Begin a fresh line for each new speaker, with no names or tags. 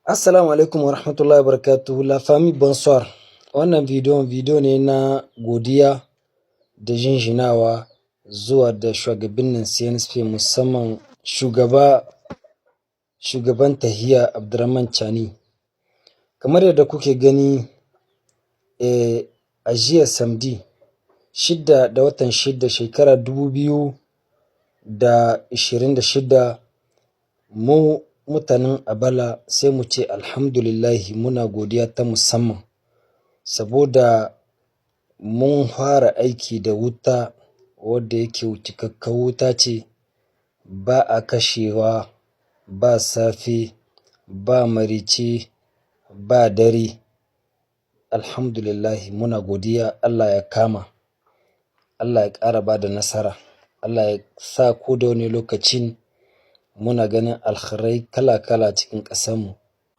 Assalamu alaikum wa rahmatullahi wa barakatuhu. La famille, bonsoir. Wannan bidiyo ne na godiya da jinjinawa zuwa da shugabannin CNSP, musamman shugaban tahiya Abdurrahman Chani. Kamar yadda kuke gani, a jiya samdi 6 da watan 6 shekara 2026, mu mutanen Abala sai mu ce alhamdulillahi, muna godiya ta musamman saboda mun fara aiki da wuta wadda yake cikakkar wuta ce, ba a kashewa, ba safe, ba marice, ba dare. Alhamdulillahi, muna godiya. Allah ya kama, Allah ya ƙara ba da nasara, Allah ya sa ko da wani lokacin muna ganin alkhairai kala-kala cikin ƙasarmu.